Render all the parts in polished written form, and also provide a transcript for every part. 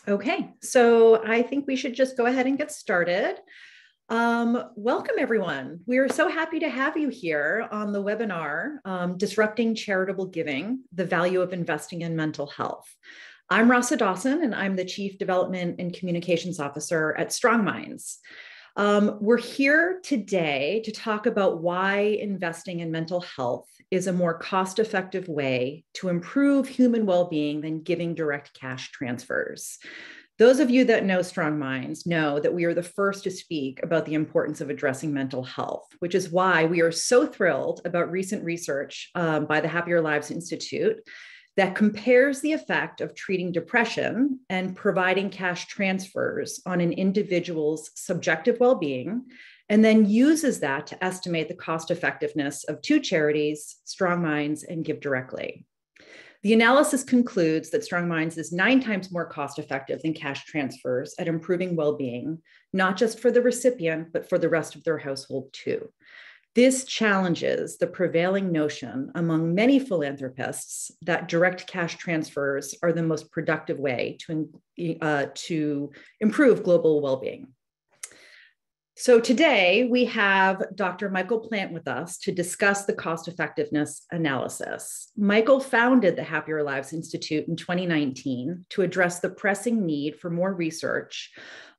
Okay, so I think we should just go ahead and get started. Welcome, everyone. We are so happy to have you here on the webinar, Disrupting Charitable Giving, the Value of Investing in Mental Health. I'm Rasa Dawson, and I'm the Chief Development and Communications Officer at StrongMinds. We're here today to talk about why investing in mental health is a more cost-effective way to improve human well-being than giving direct cash transfers. Those of you that know StrongMinds know that we are the first to speak about the importance of addressing mental health, which is why we are so thrilled about recent research by the Happier Lives Institute that compares the effect of treating depression and providing cash transfers on an individual's subjective well-being, and then uses that to estimate the cost effectiveness of two charities, StrongMinds and Give Directly. The analysis concludes that StrongMinds is 9 times more cost effective than cash transfers at improving well-being, not just for the recipient, but for the rest of their household too. This challenges the prevailing notion among many philanthropists that direct cash transfers are the most productive way to improve global well-being. So today we have Dr. Michael Plant with us to discuss the cost effectiveness analysis. Michael founded the Happier Lives Institute in 2019 to address the pressing need for more research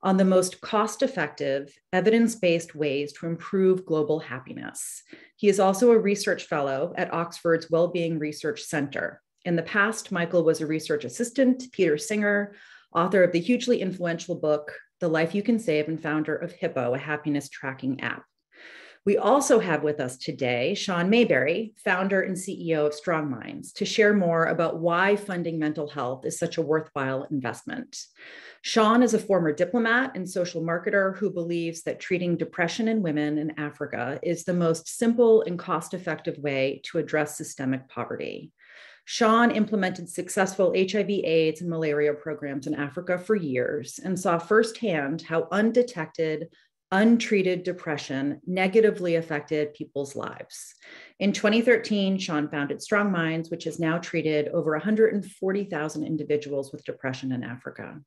on the most cost-effective, evidence-based ways to improve global happiness. He is also a research fellow at Oxford's Wellbeing Research Center. In the past, Michael was a research assistant to Peter Singer, author of the hugely influential book, The Life You Can Save, and founder of Hippo, a happiness tracking app. We also have with us today Sean Mayberry, founder and CEO of StrongMinds, to share more about why funding mental health is such a worthwhile investment. Sean is a former diplomat and social marketer who believes that treating depression in women in Africa is the most simple and cost-effective way to address systemic poverty. Sean implemented successful HIV, AIDS, and malaria programs in Africa for years and saw firsthand how undetected, untreated depression negatively affected people's lives. In 2013, Sean founded StrongMinds, which has now treated over 140,000 individuals with depression in Africa.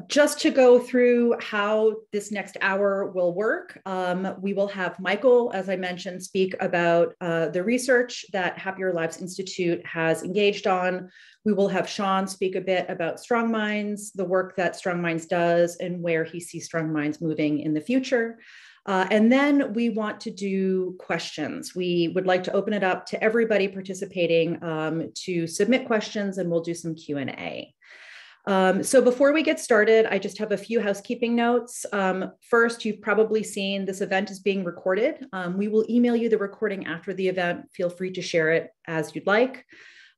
Just to go through how this next hour will work, we will have Michael, as I mentioned, speak about the research that Happier Lives Institute has engaged on. We will have Sean speak a bit about StrongMinds, the work that StrongMinds does, and where he sees StrongMinds moving in the future. And then we want to do questions. We would like to open it up to everybody participating to submit questions, and we'll do some Q&A. So before we get started, I just have a few housekeeping notes. First, you've probably seen this event is being recorded. We will email you the recording after the event. Feel free to share it as you'd like.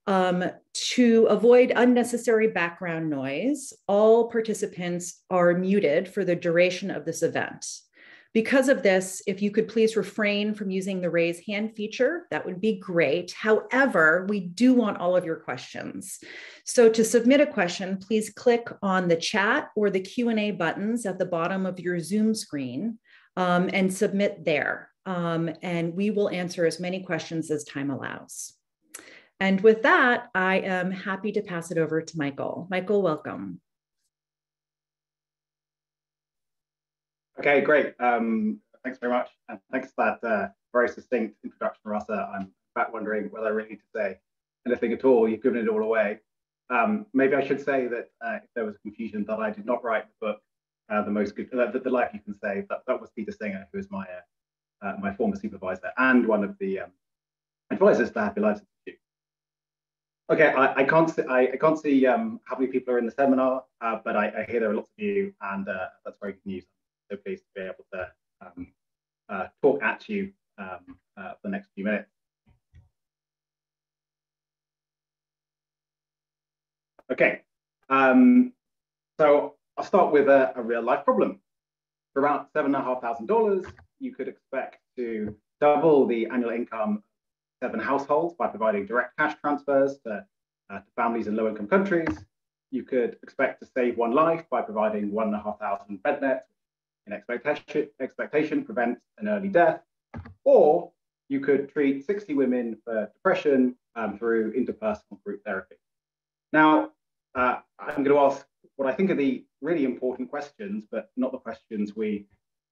To avoid unnecessary background noise, all participants are muted for the duration of this event. Because of this, if you could please refrain from using the raise hand feature, that would be great. However, we do want all of your questions. So to submit a question, please click on the chat or the Q&A buttons at the bottom of your Zoom screen and submit there. And we will answer as many questions as time allows. And with that, I am happy to pass it over to Michael. Michael, welcome. Okay, great. Thanks very much. And thanks for that very succinct introduction, Rasa. I'm in fact wondering whether I really need to say anything at all. You've given it all away. Maybe I should say that if there was confusion, that I did not write the book, The Life You Can Save. That was Peter Singer, who is my my former supervisor and one of the advisors to Happy Lives Institute. Okay, I can't see how many people are in the seminar, but I hear there are lots of you, and that's very good news. So pleased to be able to talk at you for the next few minutes. Okay, so I'll start with a real life problem. For about $7,500, you could expect to double the annual income of 7 households by providing direct cash transfers to families in low-income countries. You could expect to save 1 life by providing 1,500 bed nets. In expectation prevents an early death, or you could treat 60 women for depression through interpersonal group therapy. Now, I'm going to ask what I think are the really important questions, but not the questions we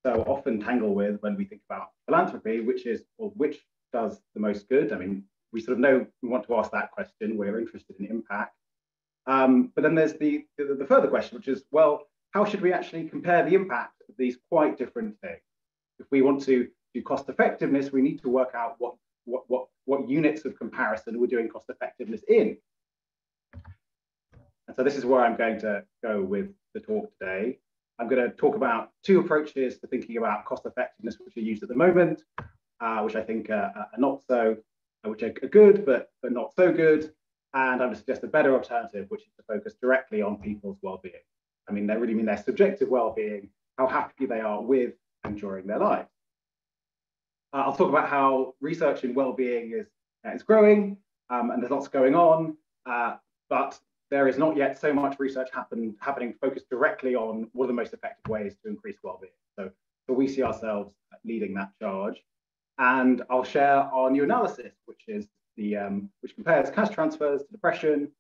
so often tangle with when we think about philanthropy, which is, well, which does the most good? I mean, we sort of know we want to ask that question. We're interested in impact. But then there's the further question, which is, well, how should we actually compare the impact of these quite different things? If we want to do cost effectiveness, we need to work out what units of comparison we're doing cost effectiveness in. And so this is where I'm going to go with the talk today. I'm going to talk about two approaches to thinking about cost effectiveness, which are used at the moment, which I think are not so, which are good, but not so good. And I'm going to suggest a better alternative, which is to focus directly on people's well-being. I mean, they really mean their subjective well-being, how happy they are with and during their lives. I'll talk about how research in well-being is growing, and there's lots going on, but there is not yet so much research happening focused directly on what are the most effective ways to increase well-being. So we see ourselves leading that charge. And I'll share our new analysis, which is which compares cash transfers to depression,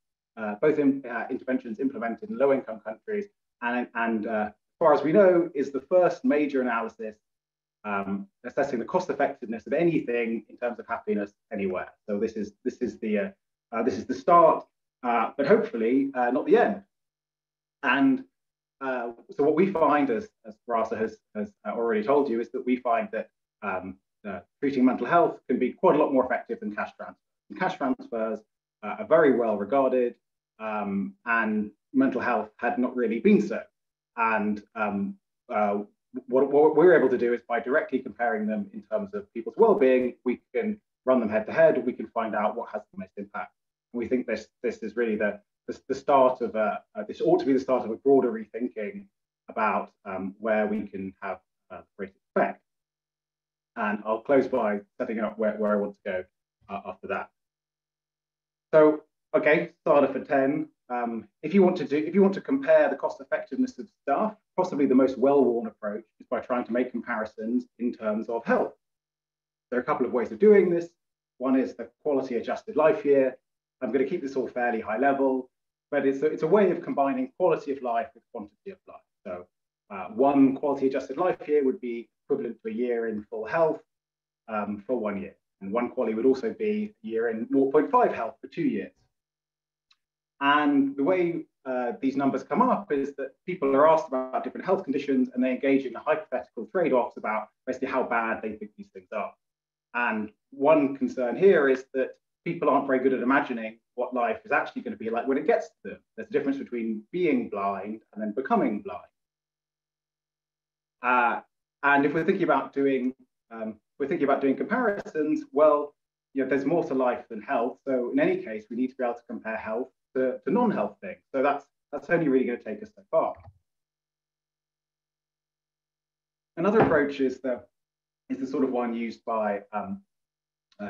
both interventions implemented in low-income countries, and as far as we know, is the first major analysis assessing the cost effectiveness of anything in terms of happiness anywhere. So this is the start, but hopefully not the end. And so what we find, as Rasa has already told you, is that we find that treating mental health can be quite a lot more effective than cash transfers. And cash transfers are very well regarded, and mental health had not really been so. And what we're able to do is by directly comparing them in terms of people's well-being, we can run them head to head. We can find out what has the most impact. And we think this is really the start of this ought to be the start of a broader rethinking about where we can have great effect. And I'll close by setting up where I want to go after that. So, okay, starter for 10. If you want to compare the cost effectiveness of stuff, possibly the most well-worn approach is by trying to make comparisons in terms of health. There are a couple of ways of doing this. One is the quality adjusted life year. I'm going to keep this all fairly high level, but it's a way of combining quality of life with quantity of life. So one quality adjusted life year would be equivalent to a year in full health for 1 year. And one quality would also be a year in 0.5 health for 2 years. And the way these numbers come up is that people are asked about different health conditions and they engage in hypothetical trade-offs about basically how bad they think these things are. And one concern here is that people aren't very good at imagining what life is actually going to be like when it gets to them. There's a difference between being blind and then becoming blind. And if we're thinking about doing comparisons, well, there's more to life than health. So in any case, we need to be able to compare health to non-health things. So that's only really going to take us so far. Another approach is the sort of one used by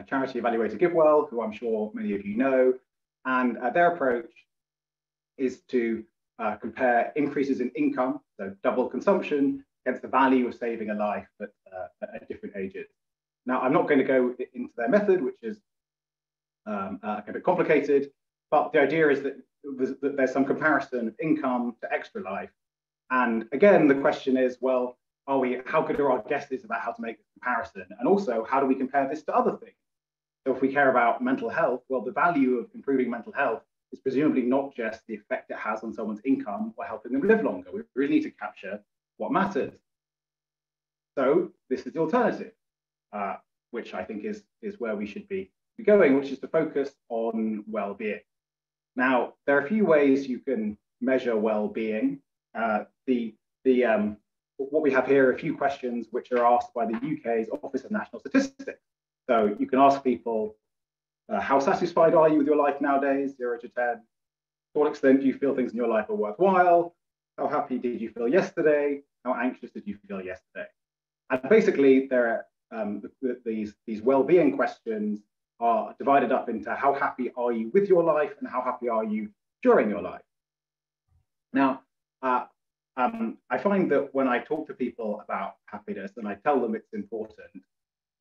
charity evaluator GiveWell, who I'm sure many of you know, and their approach is to compare increases in income, so double consumption, against the value of saving a life at different ages. Now, I'm not going to go into their method, which is a bit complicated, but the idea is that there's some comparison of income to extra life. And again, the question is, well, how good are our guesses about how to make this comparison? And also, how do we compare this to other things? So if we care about mental health, well, the value of improving mental health is presumably not just the effect it has on someone's income or helping them live longer. We really need to capture what matters. So this is the alternative, which I think is where we should be going, which is to focus on well-being. Now, there are a few ways you can measure well-being. What we have here are a few questions which are asked by the UK's Office of National Statistics. So you can ask people, how satisfied are you with your life nowadays, 0 to 10? To what extent do you feel things in your life are worthwhile? How happy did you feel yesterday? How anxious did you feel yesterday? And basically, there are these well-being questions are divided up into how happy are you with your life and how happy are you during your life. Now, I find that when I talk to people about happiness and I tell them it's important,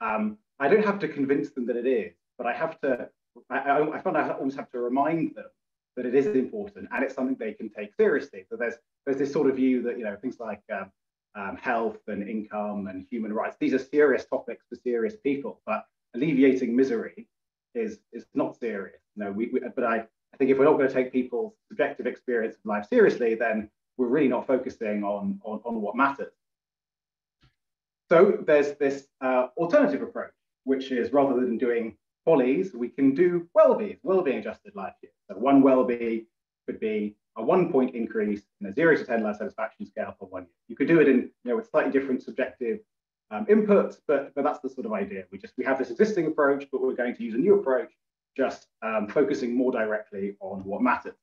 I don't have to convince them that it is, but I find I almost have to remind them that it is important and it's something they can take seriously. So there's this sort of view that, you know, things like health and income and human rights, these are serious topics for serious people, but alleviating misery is not serious. No, but I think if we're not going to take people's subjective experience of life seriously, then we're really not focusing on what matters. So there's this alternative approach, which is rather than doing qualies, we can do well-being adjusted life years. So one well-being could be a 1-point increase in a 0 to 10 life satisfaction scale for 1 year. You could do it in, you know, with slightly different subjective inputs, but that's the sort of idea. We have this existing approach, but we're going to use a new approach, just focusing more directly on what matters.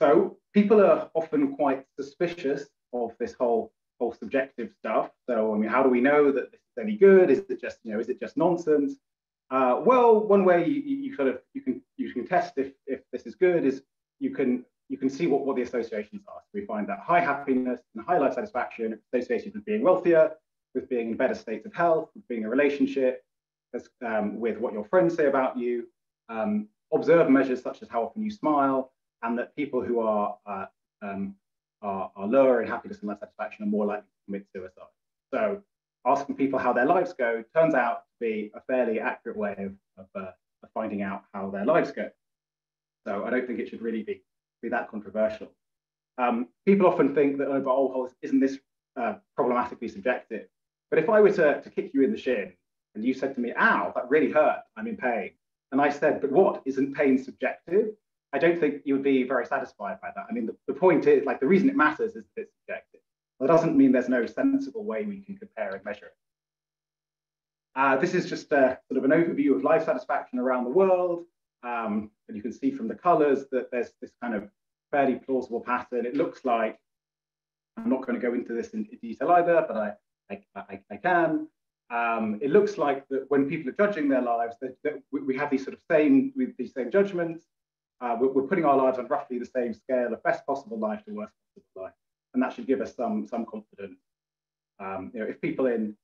So people are often quite suspicious of this whole subjective stuff. So I mean, how do we know that this is any good? Is it just, you know, is it just nonsense? Well, one way you can test if this is good is you can see what the associations are. So we find that high happiness and high life satisfaction associated with being wealthier, with being in better states of health, with being in a relationship, with what your friends say about you. Observe measures such as how often you smile, and that people who are lower in happiness and life satisfaction are more likely to commit suicide. So asking people how their lives go turns out to be a fairly accurate way of finding out how their lives go. So I don't think it should really be that controversial. People often think that, oh, isn't this problematically subjective? But if I were to kick you in the shin and you said to me, ow, that really hurt, I'm in pain, and I said, but what, isn't pain subjective? I don't think you would be very satisfied by that. I mean, the point is, like, the reason it matters is that it's subjective. That doesn't mean there's no sensible way we can compare and measure it. This is just a sort of an overview of life satisfaction around the world. And you can see from the colors that there's this kind of fairly plausible pattern. It looks like, I'm not going to go into this in detail either, but I can. It looks like that when people are judging their lives, that we have these sort of same judgments. We're putting our lives on roughly the same scale of best possible life to worst possible life, and that should give us some confidence. You know, if people in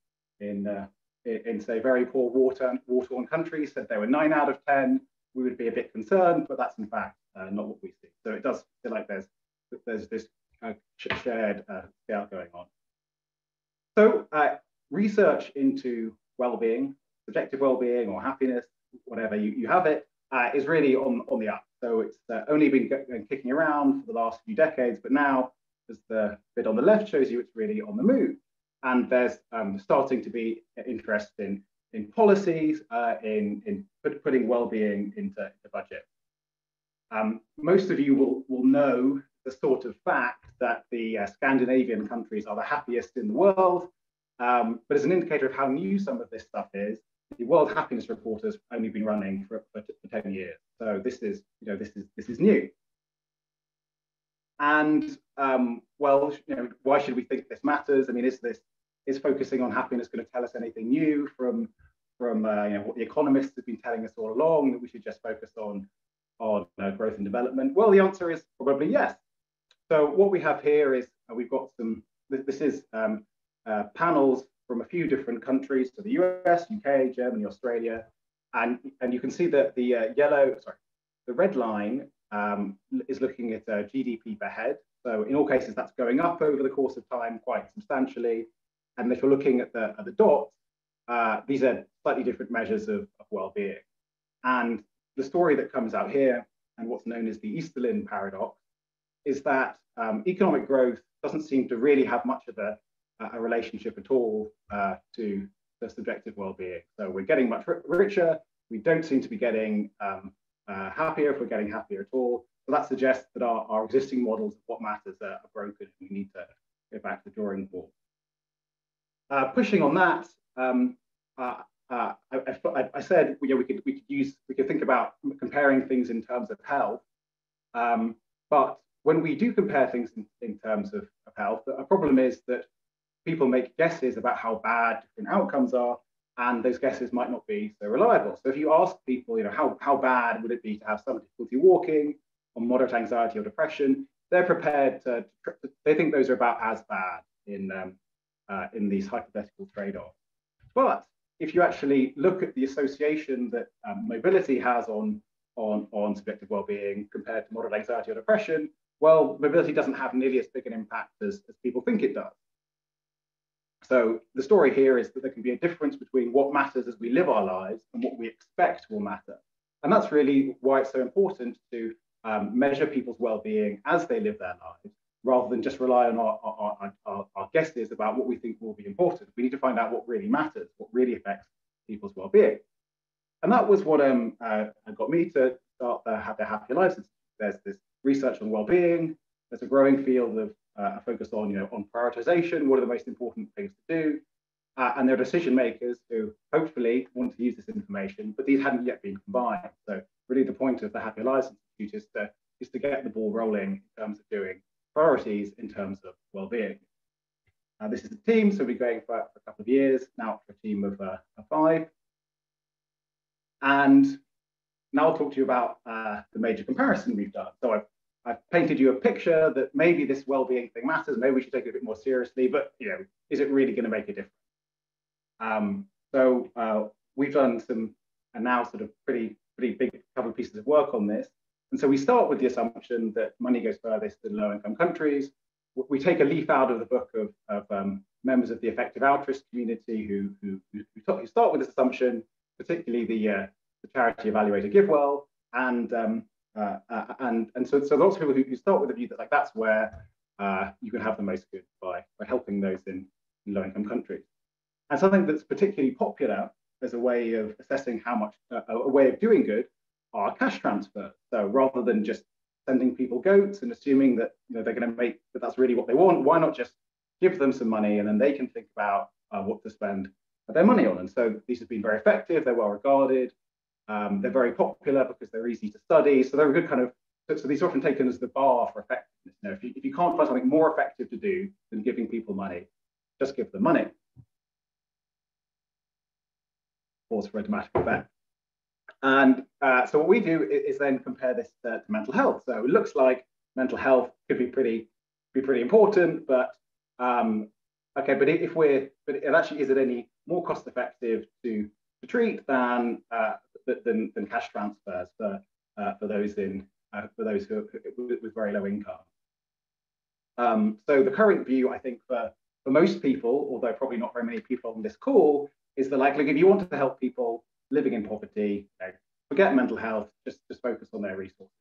say very poor war-torn countries said they were 9 out of 10, we would be a bit concerned, but that's in fact not what we see. So it does feel like there's this shared scale going on. So research into well-being, subjective well-being or happiness, whatever you have it, is really on the up. So it's only been kicking around for the last few decades, but now, as the bit on the left shows you, it's really on the move. And there's starting to be interest in policies, in putting well-being into budget. Most of you will know the sort of fact that the Scandinavian countries are the happiest in the world. But as an indicator of how new some of this stuff is, the World Happiness Report has only been running for 10 years. So this is new. And well, you know, why should we think this matters? I mean, is focusing on happiness going to tell us anything new from you know, what the economists have been telling us all along, that we should just focus on growth and development? Well, the answer is probably yes. So what we have here is we've got this is panels from a few different countries, so the US, UK, Germany, Australia, and you can see that the red line is looking at GDP per head. So in all cases, that's going up over the course of time quite substantially. And if you're looking at the dots, these are slightly different measures of well-being. And the story that comes out here, and what's known as the Easterlin paradox, is that economic growth doesn't seem to really have much of a relationship at all to the subjective well-being. So we're getting much richer. We don't seem to be getting happier if we're getting happier at all. So that suggests that our existing models of what matters are broken. We need to go back to the drawing board. Pushing on that, I said, you know, we could think about comparing things in terms of health, but when we do compare things in terms of health, a problem is that people make guesses about how bad different outcomes are, and those guesses might not be so reliable. So if you ask people, you know, how bad would it be to have some difficulty walking, or moderate anxiety or depression, they're prepared they think those are about as bad in these hypothetical trade-offs. But if you actually look at the association that mobility has on on subjective well-being compared to moderate anxiety or depression, well, mobility doesn't have nearly as big an impact as people think it does. So the story here is that there can be a difference between what matters as we live our lives and what we expect will matter. And that's really why it's so important to measure people's well-being as they live their lives, rather than just rely on our guesses about what we think will be important. We need to find out what really matters, what really affects people's well-being. And that was what got me to start the Happier Lives. There's this research on well-being. There's a growing field of a focus on, on prioritization. What are the most important things to do? And there are decision makers who hopefully want to use this information, but these hadn't yet been combined. So really the point of the Happier Lives Institute is to get the ball rolling in terms of doing priorities in terms of well-being. This is the team, so we're going for a couple of years, now for a team of 5. And now I'll talk to you about the major comparison we've done. So I've painted you a picture that maybe this well-being thing matters, maybe we should take it a bit more seriously, but is it really going to make a difference? So we've done some, and now sort of pretty big couple of pieces of work on this. And so we start with the assumption that money goes furthest in low-income countries. We take a leaf out of the book of members of the effective altruist community who start with this assumption, particularly the charity evaluator GiveWell, and so lots of people who start with the view that that's where you can have the most good by helping those in low-income countries. And something that's particularly popular as a way of assessing how much, a way of doing good, are cash transfers. So rather than just sending people goats and assuming that they're going to make that's really what they want, why not just give them some money and then they can think about what to spend their money on? And so these have been very effective. They're well regarded. They're very popular because they're easy to study. So they're a good kind of, so these are often taken as the bar for effectiveness. If you can't find something more effective to do than giving people money, just give them money. Pause for a dramatic effect. And so what we do is then compare this to mental health. So it looks like mental health could be pretty important, but okay, but it actually, is it any more cost effective to treat than cash transfers for those who with very low income? So the current view, I think, for most people, although probably not very many people on this call, is that like if you want to help people living in poverty, forget mental health, just focus on their resources.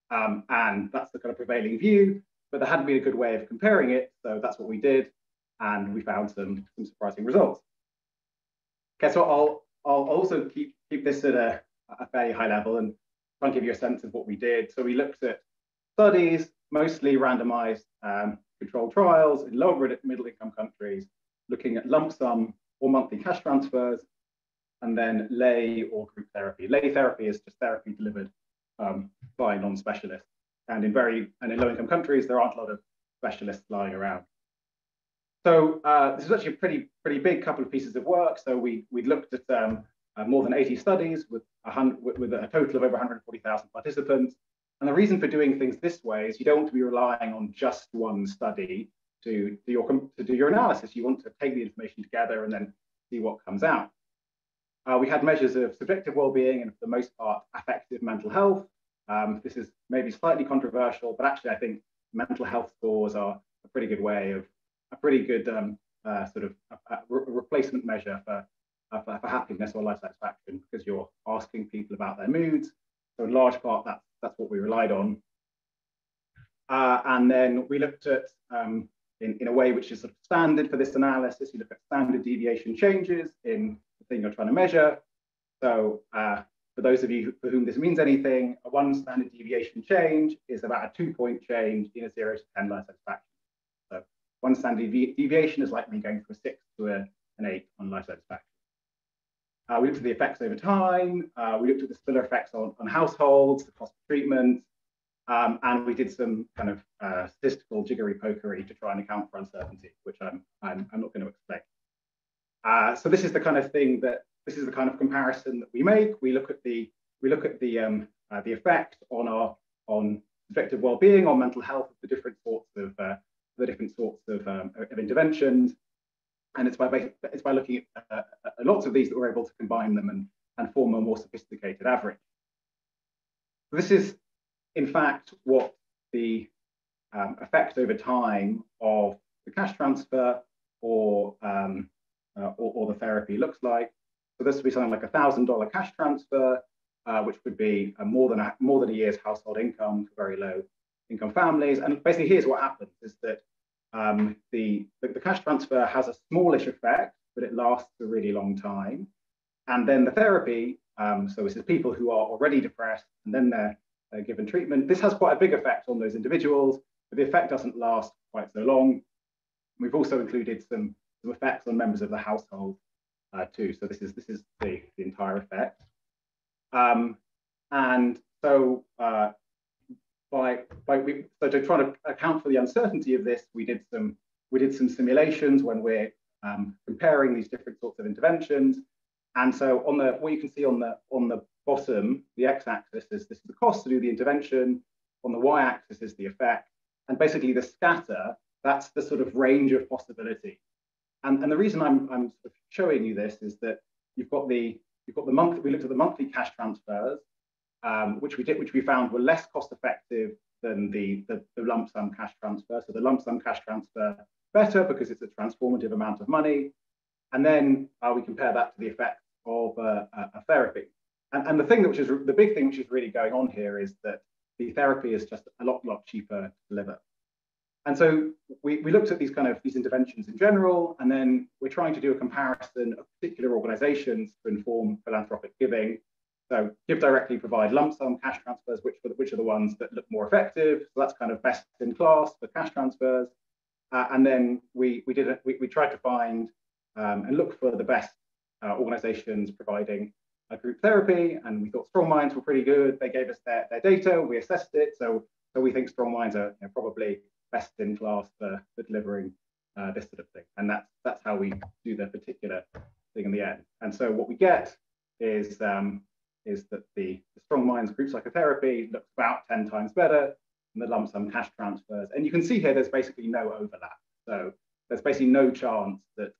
And that's the kind of prevailing view, but there hadn't been a good way of comparing it, so that's what we did, and we found some surprising results. Okay, so I'll also keep this at a fairly high level and try and give you a sense of what we did. So we looked at studies, mostly randomized controlled trials in lower middle income countries, looking at lump sum or monthly cash transfers, and then lay or group therapy. Lay therapy is just therapy delivered by non-specialists. And in low-income countries, there aren't a lot of specialists lying around. So this is actually a pretty big couple of pieces of work. So we looked at more than 80 studies with a total of over 140,000 participants. And the reason for doing things this way is you don't want to be relying on just one study to do your analysis. You want to take the information together and then see what comes out. We had measures of subjective well-being and, for the most part, affective mental health. This is maybe slightly controversial, but actually I think mental health scores are a pretty good way of a pretty good sort of replacement measure for happiness or life satisfaction, because you're asking people about their moods. So in large part, that's what we relied on. And then we looked at, in a way which is sort of standard for this analysis, you look at standard deviation changes in the thing you're trying to measure. So for those of you for whom this means anything, a 1 standard deviation change is about a 2-point change in a 0 to 10 life satisfaction. So 1 standard deviation is like me going from a 6 to an 8 on life satisfaction. We looked at the effects over time. We looked at the spiller effects on households, the cost of treatment, and we did some kind of statistical jiggery-pokery to try and account for uncertainty, which I'm not going to explain. So this is the kind of thing this is the kind of comparison that we make. We look at the effect on subjective well-being, on mental health, the different sorts of interventions, and it's by looking at lots of these that we're able to combine them and form a more sophisticated average. This is, in fact, what the effect over time of the cash transfer or the therapy looks like. So this would be something like $1,000 cash transfer, which would be more than a year's household income for very low income families. And basically, here's what happens: is that the cash transfer has a smallish effect, but it lasts a really long time. And then the therapy, so this is people who are already depressed, and then they're given treatment. This has quite a big effect on those individuals, but the effect doesn't last quite so long. We've also included some effects on members of the household too. So this is the entire effect. And so so to try to account for the uncertainty of this, we did some simulations when we're comparing these different sorts of interventions. And so what you can see on the bottom, the x-axis is the cost to do the intervention. On the y-axis is the effect, and basically the scatter. That's the sort of range of possibility. And the reason I'm sort of showing you this is that you've got the month. We looked at the monthly cash transfers, which we found were less cost effective than the lump sum cash transfer. So the lump sum cash transfer better because it's a transformative amount of money. And then we compare that to the effect of a therapy. And the thing the big thing which is really going on here is that the therapy is just a lot cheaper to deliver. And so we looked at these interventions in general, and then we're trying to do a comparison of particular organizations to inform philanthropic giving. So Give Directly provide lump sum cash transfers, which are the ones that look more effective. So that's kind of best in class for cash transfers. And then we tried to find and look for the best organizations providing a group therapy, and we thought StrongMinds were pretty good. They gave us their data, we assessed it, so we think StrongMinds are probably best in class for delivering this sort of thing, and that's how we do the particular thing in the end. And so what we get is that the StrongMinds group psychotherapy looks about 10 times better than the lump sum cash transfers, and you can see here there's basically no overlap. So there's basically no chance that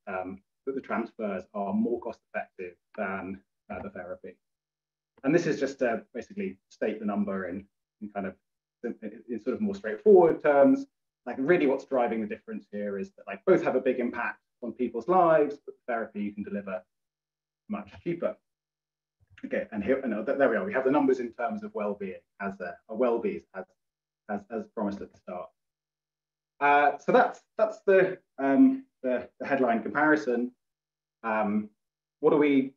that the transfers are more cost effective than the therapy. And this is just to basically state the number in sort of more straightforward terms. Like really what's driving the difference here is that like both have a big impact on people's lives, but the therapy you can deliver much cheaper. Okay, and here, there we are. We have the numbers in terms of well-being as promised at the start. So that's the headline comparison. What do we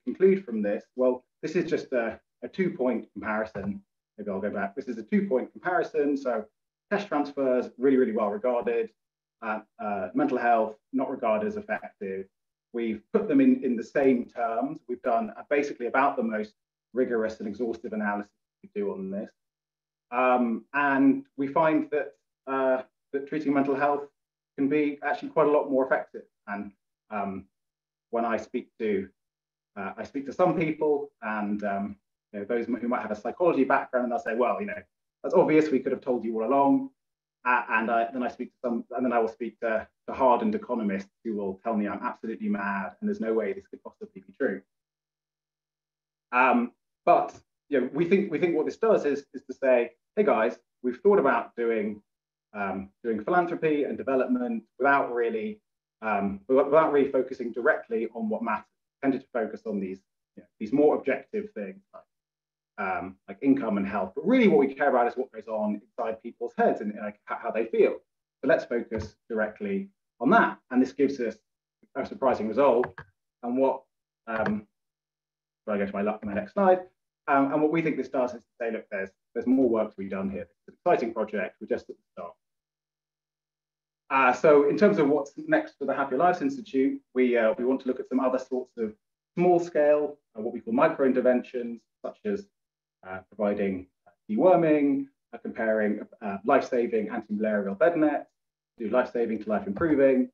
conclude from this? Well, this is just a 2-point comparison. Maybe I'll go back. This is a 2-point comparison. So cash transfers really well regarded. Mental health not regarded as effective. We've put them in the same terms. We've done basically about the most rigorous and exhaustive analysis we could do on this. And we find that that treating mental health can be actually quite a lot more effective. And when I speak to some people, and those who might have a psychology background, and they'll say, well, that's obvious. We could have told you all along. Then I will speak to hardened economists who will tell me I'm absolutely mad and there's no way this could possibly be true. But we think what this does is to say, hey guys, we've thought about doing philanthropy and development without really focusing directly on what matters. We tended to focus on these more objective things like income and health, but really what we care about is what goes on inside people's heads and like how they feel. So let's focus directly on that, and this gives us a surprising result. And what I go to my next slide. And what we think this does is to say, look, there's more work to be done here. It's an exciting project. We're just at the start. So in terms of what's next for the Happier Lives Institute, we want to look at some other sorts of small scale, what we call micro interventions, such as providing deworming, comparing life-saving anti-malarial bed nets, do life-saving to life-improving. And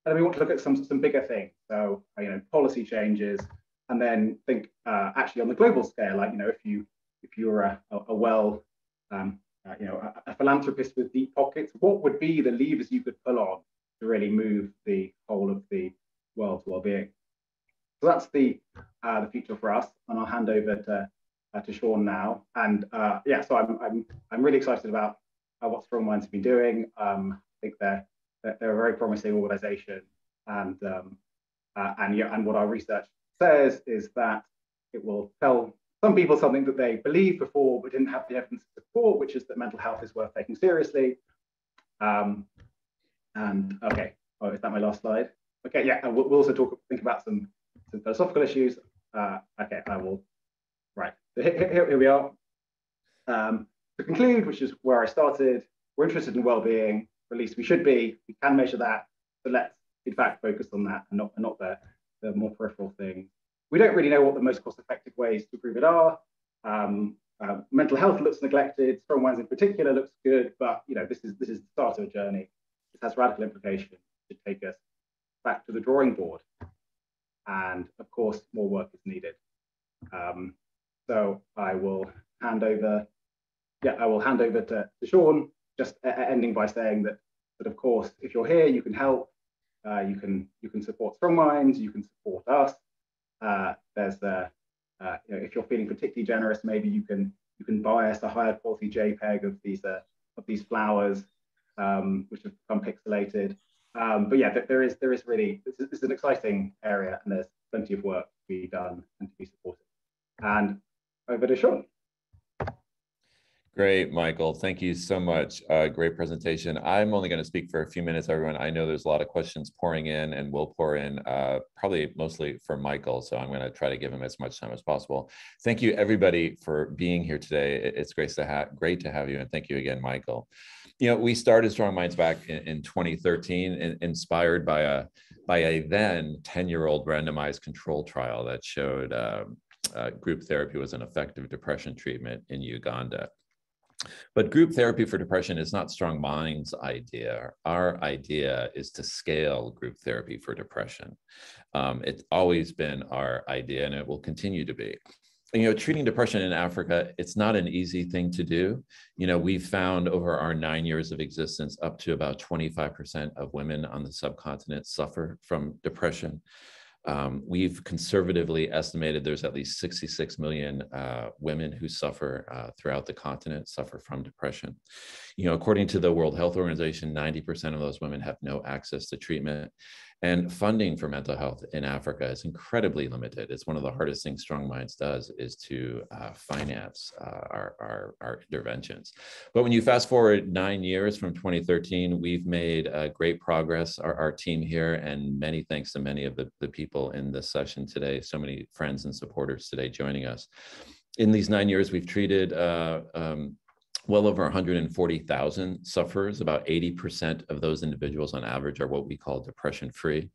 then we want to look at some bigger things. So, policy changes, and then think actually on the global scale, like, if you're a philanthropist with deep pockets, what would be the levers you could pull on to really move the whole of the world's well-being? So that's the future for us, and I'll hand over to to Sean now. And yeah, so I'm really excited about what StrongMinds have been doing. I think they're a very promising organization, and what our research says is that it will tell some people something that they believed before but didn't have the evidence to support, which is that mental health is worth taking seriously. And okay, oh, is that my last slide? Okay, yeah, and we'll also think about some philosophical issues. Okay, I will. Right, so here we are. To conclude, which is where I started, we're interested in well-being, or at least we should be. We can measure that, but let's in fact focus on that and not the more peripheral things. We don't really know what the most cost-effective ways to improve it are. Mental health looks neglected. StrongMinds in particular looks good, but this is the start of a journey. This has radical implications to take us back to the drawing board, and of course, more work is needed. So I will hand over. Yeah, I will hand over to Sean. Just ending by saying that of course, if you're here, you can help. You can support StrongMinds. You can support us. There's if you're feeling particularly generous, maybe you can buy us a higher quality JPEG of these flowers, which have become pixelated. But yeah, there is really this is an exciting area, and there's plenty of work to be done and to be supported. And over to Sean. Great, Michael. Thank you so much. Great presentation. I'm only going to speak for a few minutes, everyone. I know there's a lot of questions pouring in, and will pour in, probably mostly for Michael. So I'm going to try to give him as much time as possible. Thank you, everybody, for being here today. It's great to have you, and thank you again, Michael. We started StrongMinds back in 2013, inspired by a then 10-year-old randomized control trial that showed group therapy was an effective depression treatment in Uganda. But group therapy for depression is not StrongMinds' idea. Our idea is to scale group therapy for depression. It's always been our idea, and it will continue to be. Treating depression in Africa, it's not an easy thing to do. We've found over our 9 years of existence, up to about 25% of women on the subcontinent suffer from depression. We've conservatively estimated there's at least 66 million women who suffer throughout the continent, suffer from depression. According to the World Health Organization, 90% of those women have no access to treatment. And funding for mental health in Africa is incredibly limited. It's one of the hardest things StrongMinds does, is to finance our interventions. But when you fast forward 9 years from 2013, we've made great progress, our team here, and many thanks to many of the people in this session today, so many friends and supporters today joining us. In these 9 years, we've treated well over 140,000 sufferers. About 80% of those individuals on average are what we call depression-free.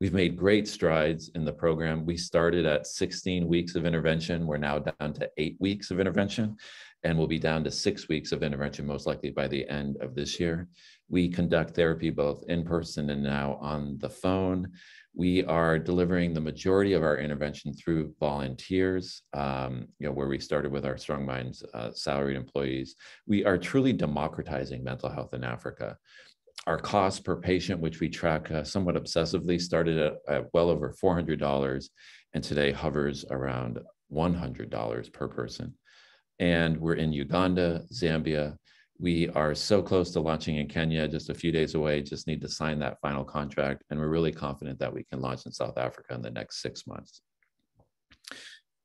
We've made great strides in the program. We started at 16 weeks of intervention. We're now down to 8 weeks of intervention, and we'll be down to 6 weeks of intervention, most likely by the end of this year. We conduct therapy both in person and now on the phone. We are delivering the majority of our intervention through volunteers, where we started with our StrongMinds salaried employees. We are truly democratizing mental health in Africa. Our cost per patient, which we track somewhat obsessively, started at well over $400 and today hovers around $100 per person. And we're in Uganda, Zambia. We are so close to launching in Kenya, just a few days away, just need to sign that final contract. And we're really confident that we can launch in South Africa in the next 6 months.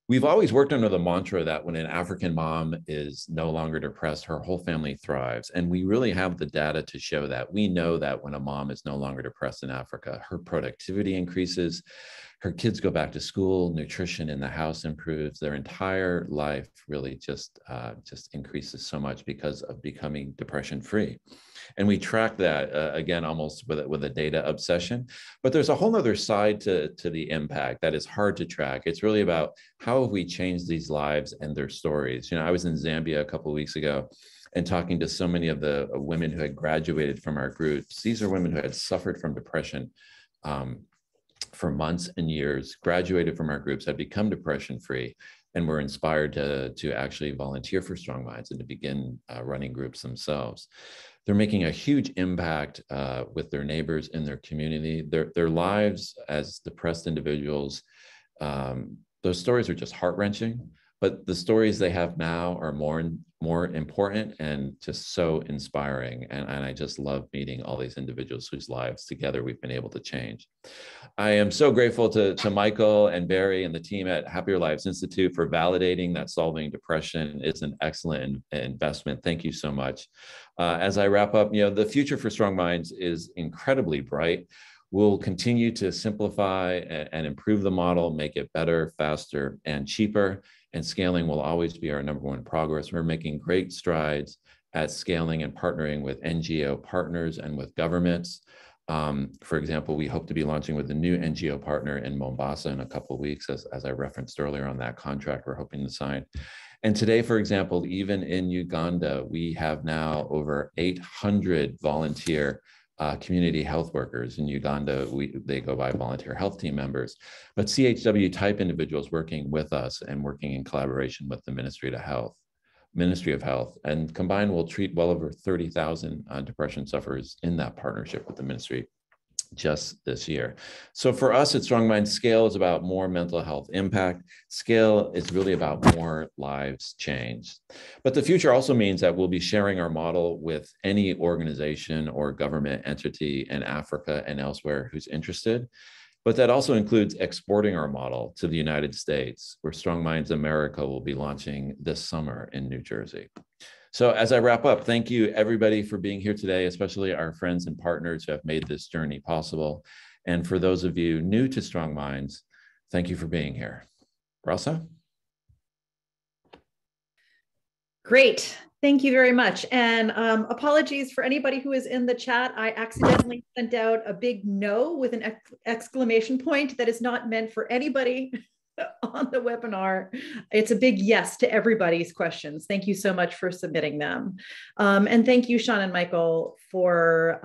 We've always worked under the mantra that when an African mom is no longer depressed, her whole family thrives. And we really have the data to show that. We know that when a mom is no longer depressed in Africa, her productivity increases, her kids go back to school, nutrition in the house improves, their entire life really just increases so much because of becoming depression-free. And we track that, again, almost with a data obsession. But there's a whole other side to the impact that is hard to track. It's really about how have we changed these lives and their stories. I was in Zambia a couple of weeks ago and talking to so many of the women who had graduated from our groups. These are women who had suffered from depression for months and years, graduated from our groups, had become depression-free, and were inspired to actually volunteer for StrongMinds and to begin running groups themselves. They're making a huge impact with their neighbors in their community. Their lives as depressed individuals, those stories are just heart-wrenching. but the stories they have now are more important and just so inspiring. And I just love meeting all these individuals whose lives together we've been able to change. I am so grateful to Michael and Barry and the team at Happier Lives Institute for validating that solving depression is an excellent investment. Thank you so much. As I wrap up, the future for Strong Minds is incredibly bright. We'll continue to simplify and improve the model, make it better, faster, and cheaper. And scaling will always be our #1 progress. We're making great strides at scaling and partnering with NGO partners and with governments. For example, we hope to be launching with a new NGO partner in Mombasa in a couple of weeks, as I referenced earlier on that contract we're hoping to sign. And today, for example, even in Uganda, we have now over 800 volunteer community health workers. In Uganda, they go by volunteer health team members, but CHW type individuals working with us and working in collaboration with the Ministry of Health, and combined we'll treat well over 30,000 depression sufferers in that partnership with the ministry just this year. So for us at Strong Minds, scale is about more mental health impact. Scale is really about more lives changed. But the future also means that we'll be sharing our model with any organization or government entity in Africa and elsewhere who's interested. But that also includes exporting our model to the United States, where Strong Minds America will be launching this summer in New Jersey. So as I wrap up, thank you everybody for being here today, especially our friends and partners who have made this journey possible. And for those of you new to Strong Minds, thank you for being here. Rasa? Great. Thank you very much. And apologies for anybody who is in the chat. I accidentally sent out a big no with an exclamation point that is not meant for anybody on the webinar. It's a big yes to everybody's questions. Thank you so much for submitting them. And thank you, Sean and Michael, for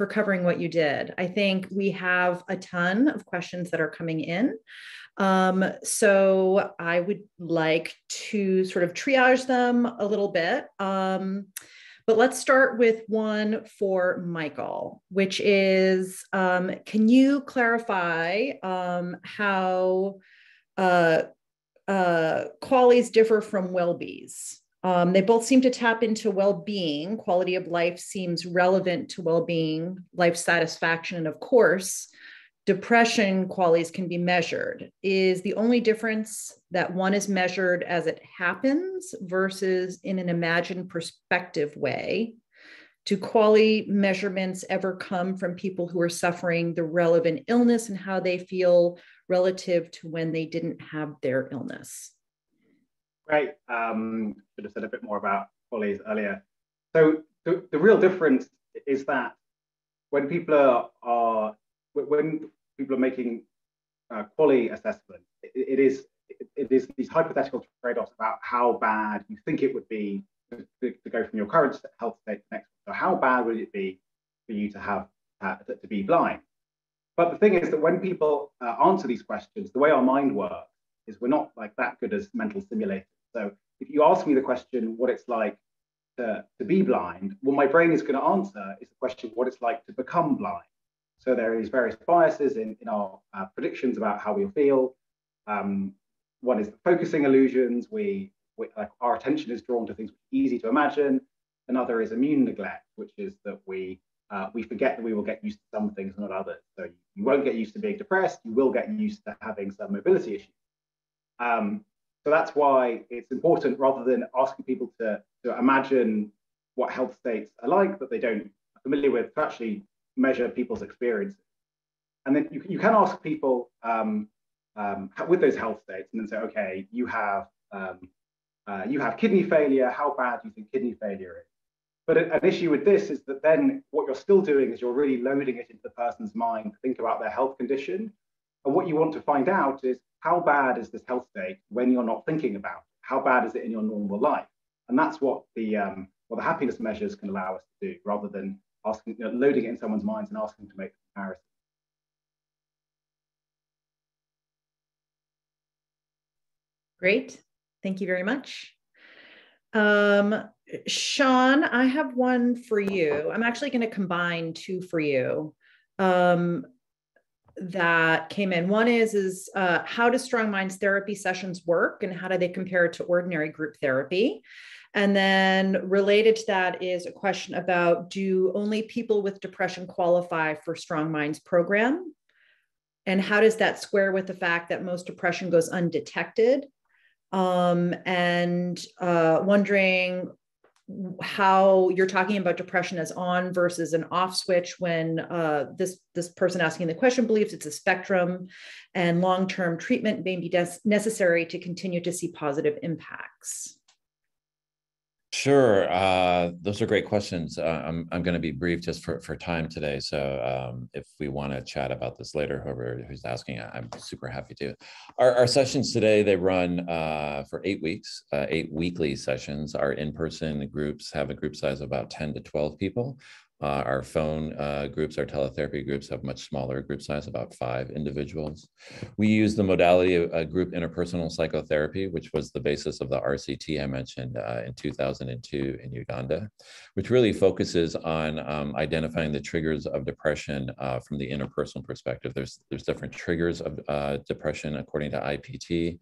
covering what you did. I think we have a ton of questions that are coming in. So I would like to sort of triage them a little bit. But let's start with one for Michael, which is, can you clarify how qualities differ from well-bees? They both seem to tap into well-being. Quality of life seems relevant to well-being, life satisfaction, and of course, depression qualities can be measured. Is the only difference that one is measured as it happens versus in an imagined perspective way? Do quality measurements ever come from people who are suffering the relevant illness and how they feel relative to when they didn't have their illness? Great. Should have said a bit more about qualities earlier. So the real difference is that when people are making quality assessments, it is these hypothetical trade-offs about how bad you think it would be to go from your current health state to the next. So how bad would it be for you to have to be blind? But the thing is that when people answer these questions, the way our mind works is we're not like that good as mental simulators. So if you ask me the question, what it's like to be blind, what my brain is going to answer is the question, what it's like to become blind. So there is various biases in our predictions about how we'll feel. One is the focusing illusions. Like our attention is drawn to things easy to imagine. Another is immune neglect, which is that we forget that we will get used to some things, not others. So you won't get used to being depressed. You will get used to having some mobility issues. So that's why it's important, rather than asking people to imagine what health states are like that they don't are familiar with, to actually measure people's experiences. And then you can ask people with those health states, and then say, okay, you have kidney failure. How bad do you think kidney failure is? But an issue with this is that then what you're still doing is you're really loading it into the person's mind to think about their health condition. And what you want to find out is, how bad is this health state when you're not thinking about it? How bad is it in your normal life? And that's what the happiness measures can allow us to do, rather than asking, loading it in someone's minds and asking to make the comparison. Great. Thank you very much. Sean, I have one for you. I'm actually going to combine two for you. that came in. One is how do StrongMinds therapy sessions work and how do they compare to ordinary group therapy? And then related to that is a question about, do only people with depression qualify for StrongMinds program? And how does that square with the fact that most depression goes undetected? And wondering how you're talking about depression as on versus an off switch when this person asking the question believes it's a spectrum and long-term treatment may be necessary to continue to see positive impacts. Sure. Those are great questions. I'm going to be brief just for time today. So if we want to chat about this later, who's asking, I'm super happy to. Our sessions today, they run for 8 weeks, 8 weekly sessions. Our in-person groups have a group size of about 10 to 12 people. Our phone groups, our teletherapy groups have much smaller group size, about 5 individuals. We use the modality of group interpersonal psychotherapy, which was the basis of the RCT I mentioned in 2002 in Uganda, which really focuses on identifying the triggers of depression from the interpersonal perspective. There's different triggers of depression according to IPT,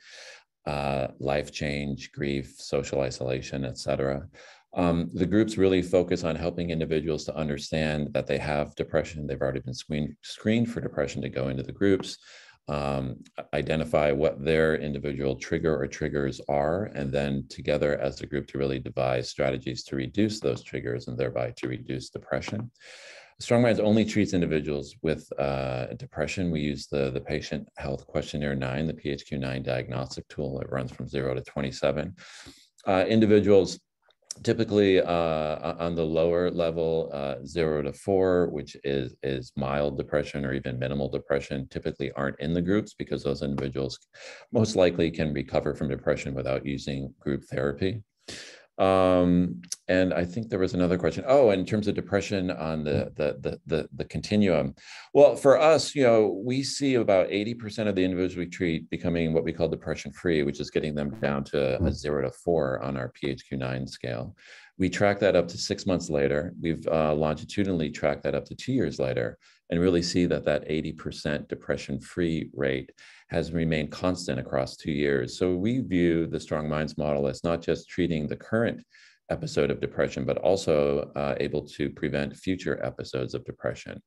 life change, grief, social isolation, etc. The groups really focus on helping individuals to understand that they have depression. They've already been screened for depression to go into the groups, identify what their individual trigger or triggers are, and then together as a group to really devise strategies to reduce those triggers and thereby to reduce depression. StrongMinds only treats individuals with depression. We use the Patient Health Questionnaire 9, the PHQ-9 diagnostic tool. It runs from 0 to 27. Individuals typically on the lower level, 0 to 4, which is mild depression or even minimal depression, typically aren't in the groups because those individuals most likely can recover from depression without using group therapy. And I think there was another question. Oh, in terms of depression on the continuum. Well, for us, we see about 80% of the individuals we treat becoming what we call depression free, which is getting them down to a 0 to 4 on our PHQ-9 scale. We track that up to 6 months later. We've longitudinally tracked that up to 2 years later and really see that 80% depression-free rate has remained constant across 2 years. So we view the StrongMinds model as not just treating the current episode of depression, but also able to prevent future episodes of depression.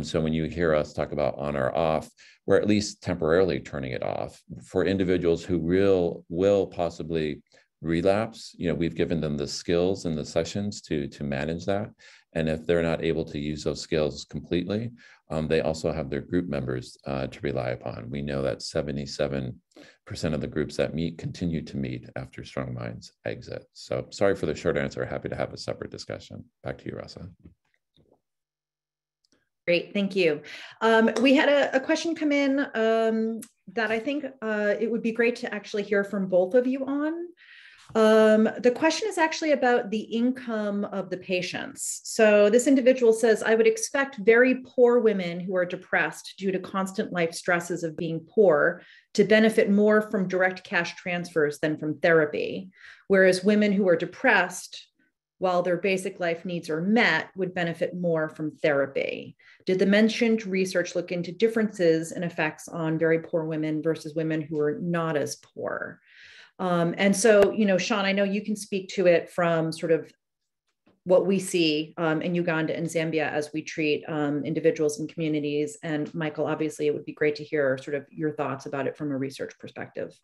So when you hear us talk about on or off, we're at least temporarily turning it off. For individuals who will possibly relapse, we've given them the skills in the sessions to manage that. And if they're not able to use those skills completely, they also have their group members to rely upon. We know that 77% of the groups that meet continue to meet after StrongMinds exit. So sorry for the short answer. Happy to have a separate discussion. Back to you, Rasa. Great, thank you. We had a question come in that I think it would be great to actually hear from both of you on. The question is actually about the income of the patients. So this individual says, I would expect very poor women who are depressed due to constant life stresses of being poor to benefit more from direct cash transfers than from therapy, whereas women who are depressed, while their basic life needs are met, would benefit more from therapy. Did the mentioned research look into differences in effects on very poor women versus women who are not as poor? And so, Sean, I know you can speak to it from sort of what we see in Uganda and Zambia as we treat individuals and communities. And Michael, obviously, it would be great to hear sort of your thoughts about it from a research perspective.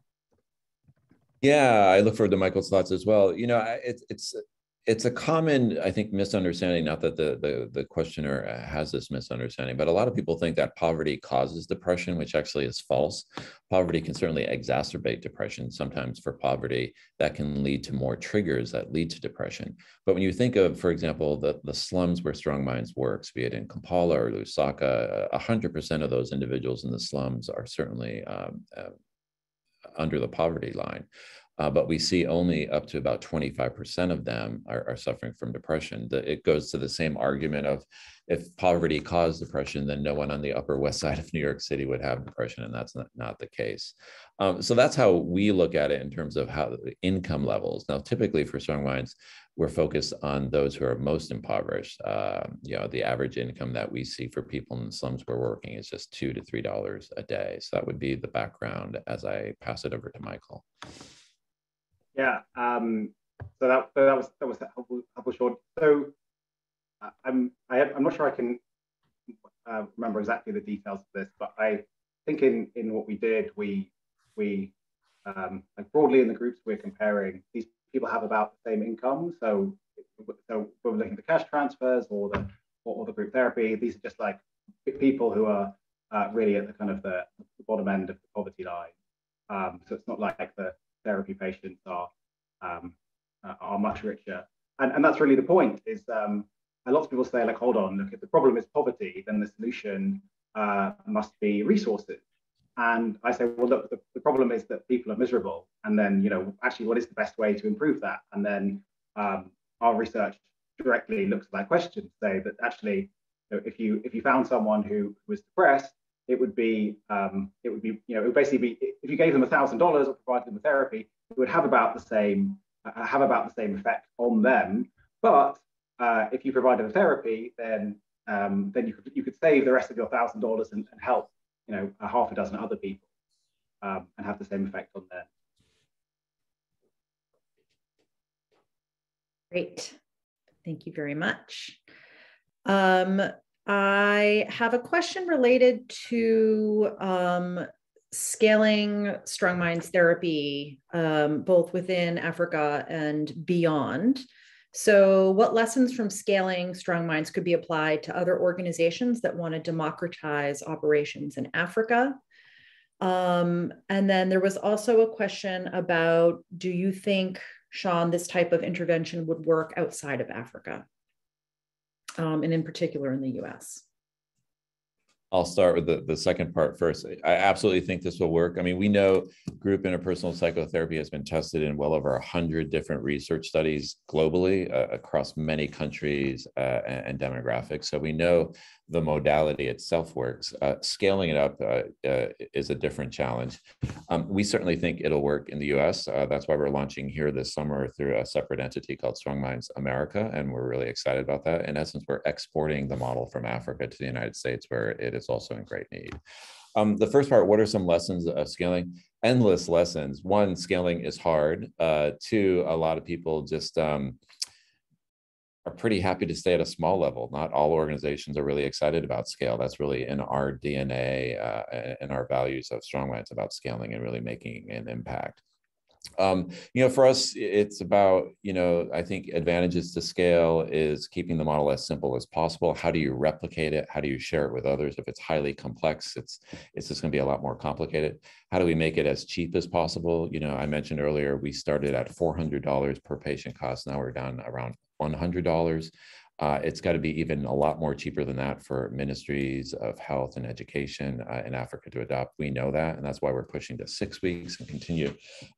Yeah, I look forward to Michael's thoughts as well. It's a common, I think, misunderstanding, not that the questioner has this misunderstanding, but a lot of people think that poverty causes depression, which actually is false. Poverty can certainly exacerbate depression. Sometimes for poverty, that can lead to more triggers that lead to depression. But when you think of, for example, the slums where StrongMinds works, be it in Kampala or Lusaka, 100% of those individuals in the slums are certainly under the poverty line. but we see only up to about 25% of them are suffering from depression. It goes to the same argument of, if poverty caused depression, then no one on the Upper West Side of New York City would have depression, and that's not the case. So that's how we look at it in terms of how the income levels. Now, typically for StrongMinds, we're focused on those who are most impoverished. The average income that we see for people in the slums we're working is just $2 to $3 a day. So that would be the background as I pass it over to Michael. Yeah. So that was helpful short. So I'm not sure I can remember exactly the details of this, but I think in what we did, we like broadly in the groups we're comparing, these people have about the same income. So we're looking at the cash transfers or the group therapy. These are just like people who are really at the kind of the bottom end of the poverty line. So it's not like the therapy patients are much richer, and that's really the point. Is lots of people say, like, hold on, look, if the problem is poverty, then the solution must be resources. And I say, well, look, the problem is that people are miserable, and then actually, what is the best way to improve that? And then our research directly looks at that question, say that actually, if you found someone who was depressed, it would basically be, if you gave them $1,000 or provided them with therapy, it would have about the same effect on them. But if you provided the therapy, then you could save the rest of your $1,000 and help a half a dozen other people and have the same effect on them. Great, thank you very much. I have a question related to scaling StrongMinds therapy, both within Africa and beyond. So what lessons from scaling StrongMinds could be applied to other organizations that want to democratize operations in Africa? And then there was also a question about, do you think, Sean, this type of intervention would work outside of Africa? And in particular in the US? I'll start with the second part first. I absolutely think this will work. I mean, we know group interpersonal psychotherapy has been tested in well over 100 different research studies globally across many countries and demographics. So we know the modality itself works. Scaling it up is a different challenge. We certainly think it'll work in the US. That's why we're launching here this summer through a separate entity called StrongMinds America, and we're really excited about that. In essence, we're exporting the model from Africa to the United States, where it is also in great need. The first part, what are some lessons of scaling? Endless lessons. One, scaling is hard. Two, a lot of people just are pretty happy to stay at a small level. Not all organizations are really excited about scale. That's really in our DNA and our values of StrongMinds, about scaling and really making an impact. For us, it's about, I think advantages to scale is keeping the model as simple as possible. How do you replicate it? How do you share it with others? If it's highly complex, it's just going to be a lot more complicated. How do we make it as cheap as possible? I mentioned earlier, we started at $400 per patient cost. Now we're down around $100. It's got to be even a lot more cheaper than that for ministries of health and education in Africa to adopt. We know that, and that's why we're pushing to 6 weeks and continue.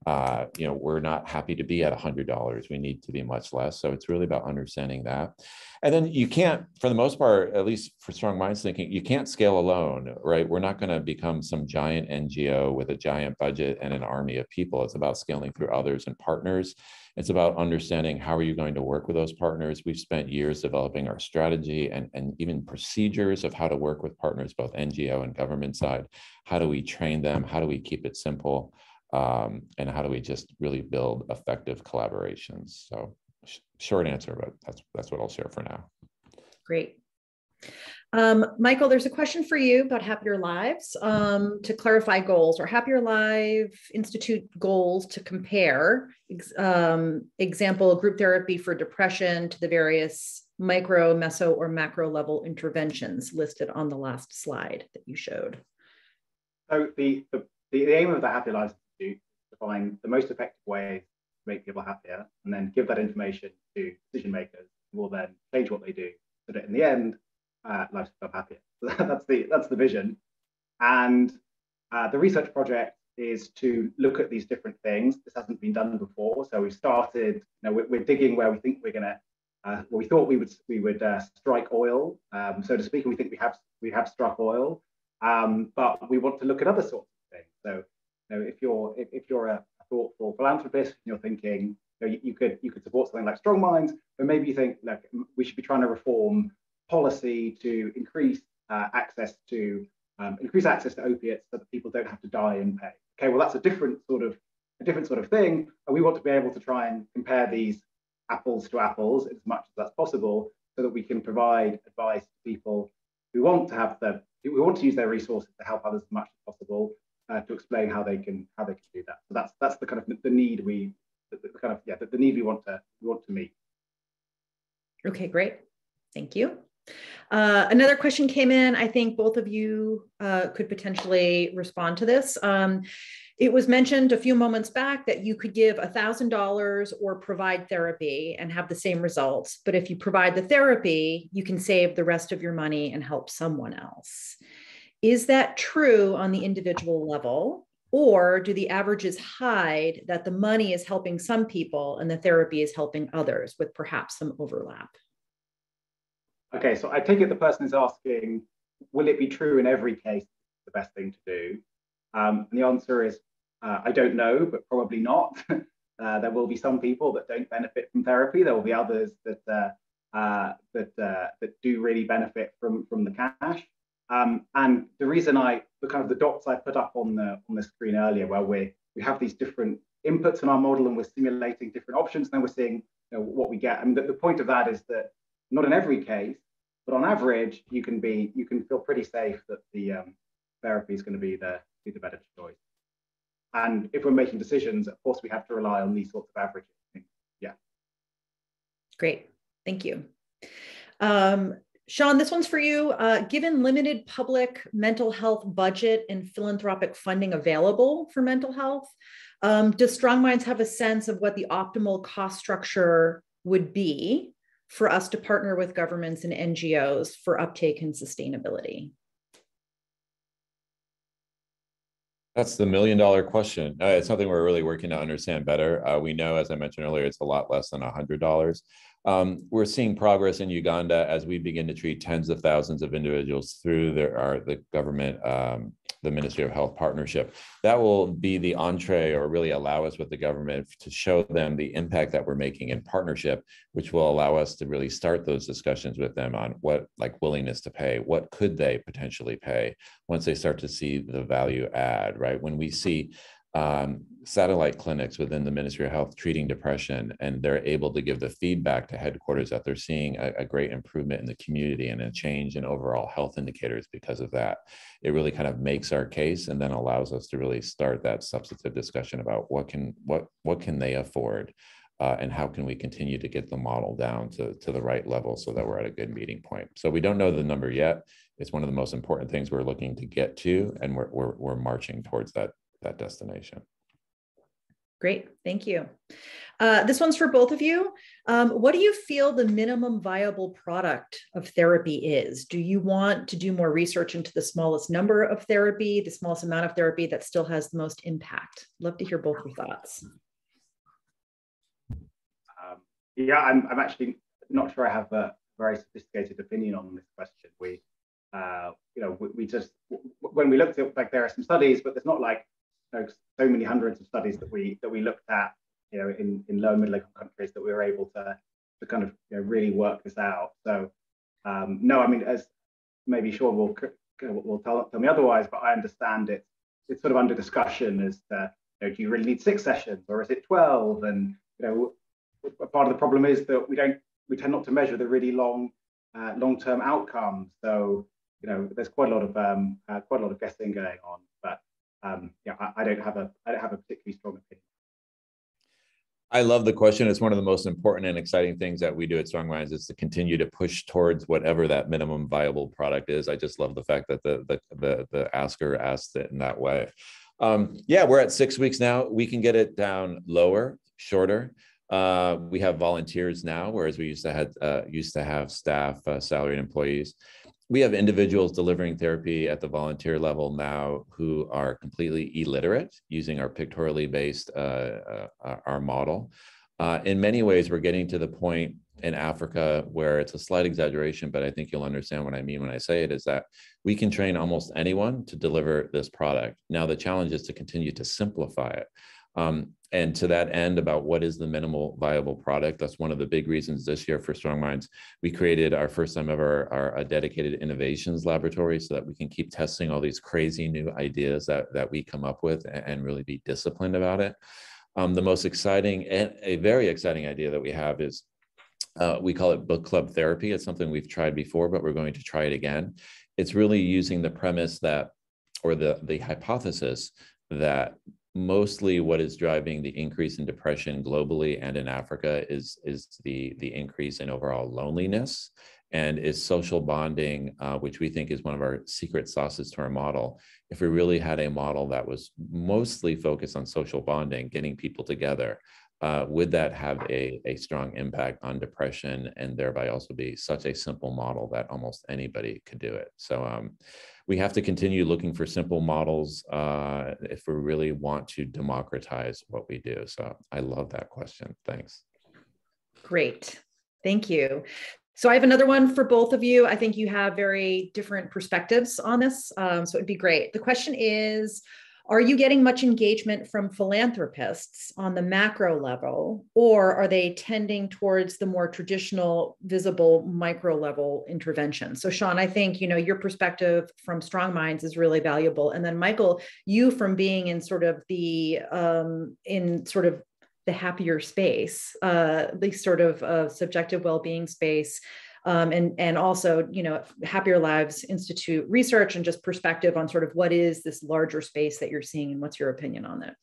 We're not happy to be at $100. We need to be much less. So it's really about understanding that. And then you can't, for the most part, at least for StrongMinds thinking, you can't scale alone, right? We're not going to become some giant NGO with a giant budget and an army of people. It's about scaling through others and partners. It's about understanding how are you going to work with those partners. We've spent years developing our strategy and even procedures of how to work with partners, both NGO and government side. How do we train them? How do we keep it simple? And how do we just really build effective collaborations? So short answer, but that's what I'll share for now. Great. Michael, there's a question for you about Happier Lives to clarify goals, or Happier Life Institute goals to compare, example, group therapy for depression to the various micro, meso, or macro level interventions listed on the last slide that you showed. So the aim of the Happier Lives Institute is to find the most effective way to make people happier, and then give that information to decision makers who will then change what they do, so that in the end, lives become happier. So that's the vision. And the research project is to look at these different things. This hasn't been done before, so we started. We're digging where we think we're going to. Well, we thought we would strike oil, so to speak, and we think we have struck oil, but we want to look at other sorts of things. So, if you're a thoughtful philanthropist, and you're thinking, you could support something like StrongMinds, but maybe you think, look, we should be trying to reform policy to increase access to opiates so that people don't have to die in pain. Okay, well, that's a different sort of thing, and we want to be able to try and compare these apples to apples as much as that's possible, so that we can provide advice to people who want to use their resources to help others as much as possible, to explain how they can do that. So that's the kind of the need we want to meet. Okay, great. Thank you. Another question came in. I think both of you could potentially respond to this. It was mentioned a few moments back that you could give $1,000 or provide therapy and have the same results. But if you provide the therapy, you can save the rest of your money and help someone else. Is that true on the individual level? Or do the averages hide that the money is helping some people and the therapy is helping others, with perhaps some overlap? Okay, so I take it the person is asking, will it be true in every case the best thing to do? And the answer is, I don't know, but probably not. There will be some people that don't benefit from therapy. There will be others that do really benefit from the cash. And the reason the dots I put up on the screen earlier, where we have these different inputs in our model and we're simulating different options, and then we're seeing what we get. I mean, the point of that is that not in every case, but on average, you can feel pretty safe that the therapy is going to be the better choice. And if we're making decisions, of course, we have to rely on these sorts of averages. Yeah. Great. Thank you. Sean, this one's for you. Given limited public mental health budget and philanthropic funding available for mental health, does StrongMinds have a sense of what the optimal cost structure would be for us to partner with governments and NGOs for uptake and sustainability? That's the million-dollar question. It's something we're really working to understand better. We know, as I mentioned earlier, it's a lot less than $100. We're seeing progress in Uganda as we begin to treat tens of thousands of individuals through the government, the Ministry of Health partnership. That will be the entree, or really allow us with the government to show them the impact that we're making in partnership, which will allow us to really start those discussions with them on what, like, willingness to pay, what could they potentially pay once they start to see the value add, right? When we see satellite clinics within the Ministry of Health treating depression, and they're able to give the feedback to headquarters that they're seeing a great improvement in the community and a change in overall health indicators because of that, it really kind of makes our case, and then allows us to really start that substantive discussion about what can they afford, and how can we continue to get the model down to the right level so that we're at a good meeting point. So we don't know the number yet. It's one of the most important things we're looking to get to, and we're marching towards that destination. Great, thank you. This one's for both of you. What do you feel the minimum viable product of therapy is? Do you want to do more research into the smallest number of therapy, the smallest amount of therapy that still has the most impact? Love to hear both your thoughts. Yeah, I'm actually not sure I have a very sophisticated opinion on this question. We just, when we looked at, like, there are some studies, but there's not like so many hundreds of studies that we looked at, in low and middle income countries, that we were able to kind of really work this out. So no, I mean, as maybe Sean will tell me otherwise, but I understand it's sort of under discussion as to, do you really need 6 sessions or is it 12? And part of the problem is that we tend not to measure the really long-term outcomes. So there's quite a lot of guessing going on. But I don't have a particularly strong opinion. I love the question. It's one of the most important and exciting things that we do at StrongMinds, is to continue to push towards whatever that minimum viable product is. I just love the fact that the asker asked it in that way. Yeah, we're at 6 weeks now. We can get it down lower, shorter. We have volunteers now, whereas we used to have staff, salaried employees. we have individuals delivering therapy at the volunteer level now who are completely illiterate using our pictorially based our model. In many ways, we're getting to the point in Africa where it's a slight exaggeration, but I think you'll understand what I mean when I say it, is that we can train almost anyone to deliver this product. Now, the challenge is to continue to simplify it. And to that end, about what is the minimal viable product, that's one of the big reasons this year for StrongMinds, we created our first time ever a dedicated innovations laboratory so that we can keep testing all these crazy new ideas that we come up with and really be disciplined about it. The most exciting and a very exciting idea that we have is we call it book club therapy. It's something we've tried before, but we're going to try it again. It's really using the premise that, or the hypothesis that mostly what is driving the increase in depression globally and in Africa is the increase in overall loneliness, and is social bonding, which we think is one of our secret sauces to our model. If we really had a model that was mostly focused on social bonding, getting people together, would that have a strong impact on depression, and thereby also be such a simple model that almost anybody could do it? So we have to continue looking for simple models if we really want to democratize what we do. So I love that question. Thanks. Great. Thank you. So I have another one for both of you. I think you have very different perspectives on this. So it'd be great. The question is, are you getting much engagement from philanthropists on the macro level, or are they tending towards the more traditional, visible micro level intervention? So Sean, I think, your perspective from StrongMinds is really valuable. And then Michael, you from being in sort of the happier space, the sort of subjective well-being space, and also, Happier Lives Institute research and just perspective on sort of what is this larger space that you're seeing, and what's your opinion on that?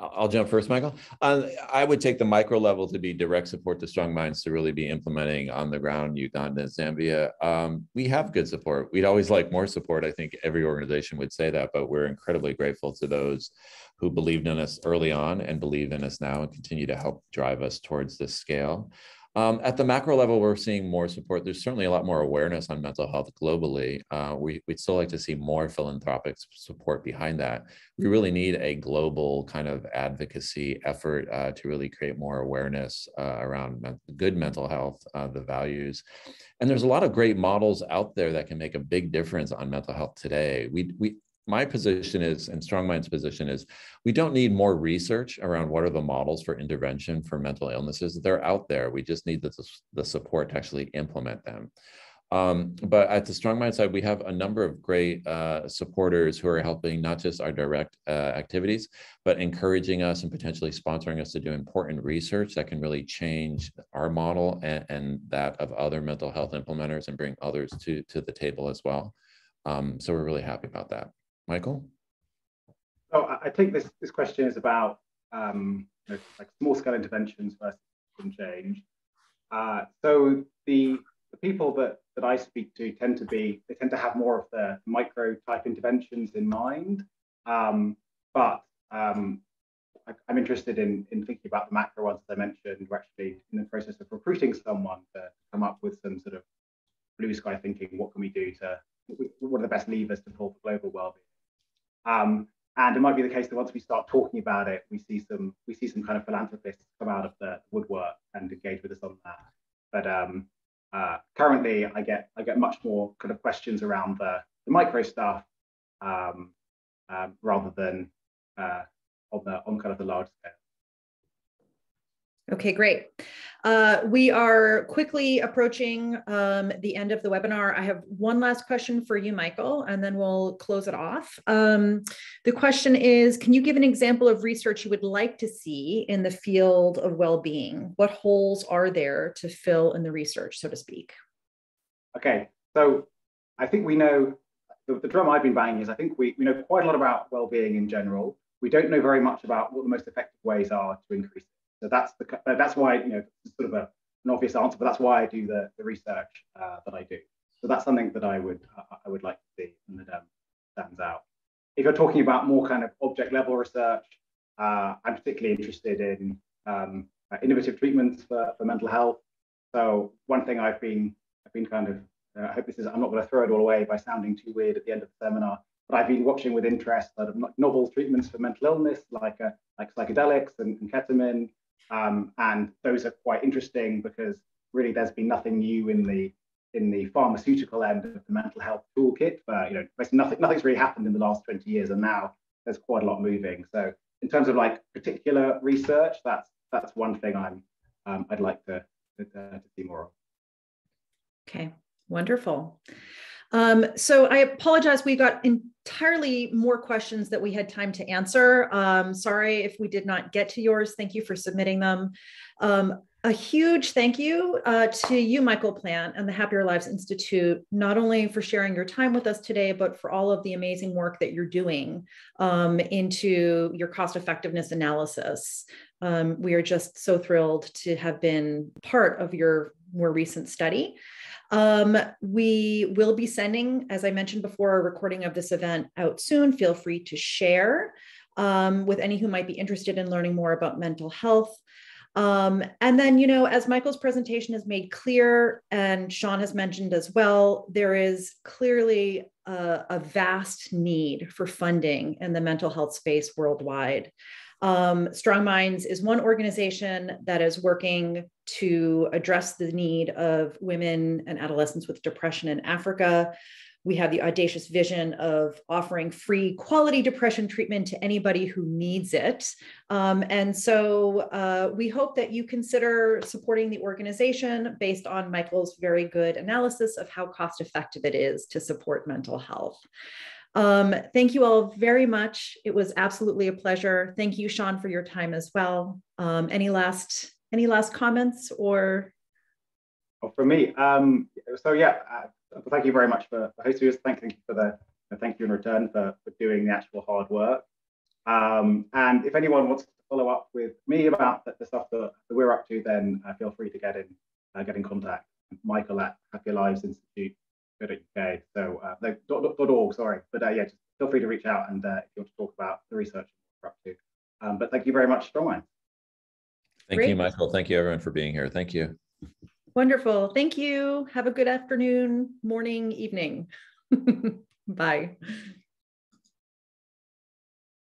I'll jump first, Michael. I would take the micro level to be direct support to StrongMinds to really be implementing on the ground Uganda and Zambia. We have good support. We'd always like more support. I think every organization would say that, but we're incredibly grateful to those who believed in us early on and believe in us now and continue to help drive us towards this scale. At the macro level, we're seeing more support. There's certainly a lot more awareness on mental health globally. We'd still like to see more philanthropic support behind that. We really need a global kind of advocacy effort to really create more awareness around good mental health, the values. And there's a lot of great models out there that can make a big difference on mental health today. My position is, and StrongMinds' position is, we don't need more research around what are the models for intervention for mental illnesses. They're out there. We just need the support to actually implement them. But at the StrongMinds side, we have a number of great supporters who are helping not just our direct activities, but encouraging us and potentially sponsoring us to do important research that can really change our model and that of other mental health implementers and bring others to the table as well. So we're really happy about that. Michael? So I think this question is about like small scale interventions versus change. So the people that I speak to tend to have more of the micro type interventions in mind. But I'm interested in thinking about the macro ones that I mentioned. We're actually in the process of recruiting someone to come up with some sort of blue sky thinking. What can we do what are the best levers to pull for global well-being? And it might be the case that once we start talking about it, we see some kind of philanthropists come out of the woodwork and engage with us on that. But currently, I get much more kind of questions around the micro stuff rather than on kind of the large scale. Okay, great. We are quickly approaching the end of the webinar. I have one last question for you, Michael, and then we'll close it off. The question is, can you give an example of research you would like to see in the field of well-being? What holes are there to fill in the research, so to speak? Okay, so I think we know, the drum I've been banging is I think we know quite a lot about well-being in general. We don't know very much about what the most effective ways are to increase it. So that's why, it's sort of an obvious answer, but that's why I do the research that I do. So that's something that I would like to see and that stands out. If you're talking about more kind of object level research, I'm particularly interested in innovative treatments for mental health. So one thing I've been I've been kind of, I hope this is, I'm not going to throw it all away by sounding too weird at the end of the seminar, but I've been watching with interest sort of novel treatments for mental illness, like psychedelics and ketamine. And those are quite interesting because really there's been nothing new in the pharmaceutical end of the mental health toolkit. But basically nothing's really happened in the last 20 years, and now there's quite a lot moving. So in terms of like particular research, that's one thing I'd like to see more of. Okay, wonderful. So I apologize, we got entirely more questions that we had time to answer. Sorry if we did not get to yours. Thank you for submitting them. A huge thank you to you, Michael Plant, and the Happier Lives Institute, not only for sharing your time with us today, but for all of the amazing work that you're doing into your cost effectiveness analysis. We are just so thrilled to have been part of your more recent study. We will be sending, as I mentioned before, a recording of this event out soon. Feel free to share with any who might be interested in learning more about mental health. And then, as Michael's presentation has made clear, and Sean has mentioned as well, there is clearly a vast need for funding in the mental health space worldwide. StrongMinds is one organization that is working to address the need of women and adolescents with depression in Africa. We have the audacious vision of offering free quality depression treatment to anybody who needs it. And so we hope that you consider supporting the organization based on Michael's very good analysis of how cost effective it is to support mental health. Thank you all very much. It was absolutely a pleasure. Thank you, Sean, for your time as well. Any last comments or? Well, for me, thank you very much for hosting us. Thank you in return for doing the actual hard work. And if anyone wants to follow up with me about the stuff that we're up to, then feel free to get in contact. Michael at Happier Lives Institute. .uk, so .org, sorry, but just feel free to reach out and if you want to talk about the research we're up to. But thank you very much, StrongMinds. Thank you, Michael. Thank you, everyone, for being here. Thank you. Wonderful. Thank you. Have a good afternoon, morning, evening. Bye.